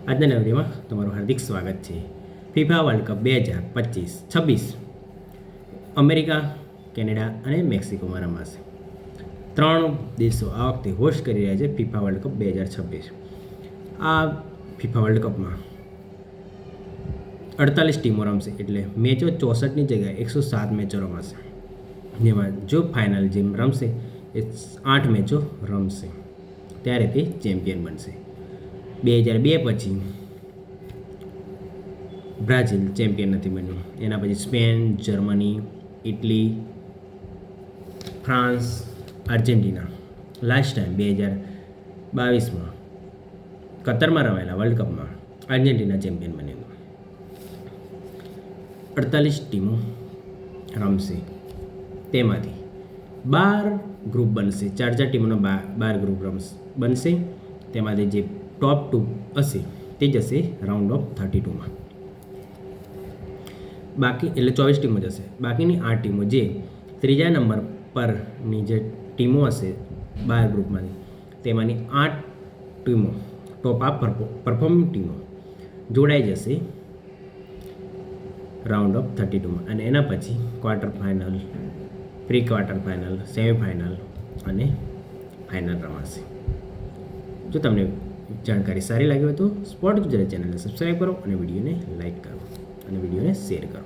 આજના નવા વિડીયોમાં તમારું હાર્દિક સ્વાગત છે. FIFA world cup 2026 America, Canada અને મેક્સિકોમાં રમાશે. 3 દેશો આ વખતે હોસ્ટ કરી રહ્યા છે ફિફા વર્લ્ડ કપ 2026. આ ફિફા વર્લ્ડ કપમાં 48 ટીમો રમશે, એટલે મેચો 64ની જગ્યાએ 107 મેચો રમાશે. જેમાં જો ફાઇનલ જેમ રમશે એ 8 મેચો રમશે, ત્યારે તે ચેમ્પિયન બનશે. 2002 પછી બ્રાઝિલ ચેમ્પિયન નથી બન્યું. એના પછી Spain, Germany, Italy, France, Argentina. Last time 2022માં કતરમાં રમાયેલા વર્લ્ડ કપમાં આર્જેન્ટિના ચેમ્પિયન બન્યું. 48 ટીમો રમશે, તેમાંથી 12 ગ્રુપ બનશે. 4 ટીમોનો 12 ગ્રુપ બનશે. તેમાંથી જે ટોપ 2 હશે તે જશે રાઉન્ડ ઓફ 32માં. બાકી એટલે 24 ટીમો જશે. બાકીની 8 ટીમો જે ત્રીજા નંબર પરની જે ટીમો હશે 12 ગ્રુપમાંથી, તેમાંની 8 ટીમો ટોપ આ પરફોર્મિંગ ટીમો જોડાઈ જશે રાઉન્ડ ઓફ 32માં. અને એના પછી quarter final, pre quarter final, semifinal અને ફાઇનલ રમાશે. જો તમને જાણકારી સારી લાગી હોય તો સ્પોર્ટ ગુજરાત ચેનલને સબસ્ક્રાઈબ કરો અને વિડીયોને લાઈક કરો અને વિડીયોને શેર કરો.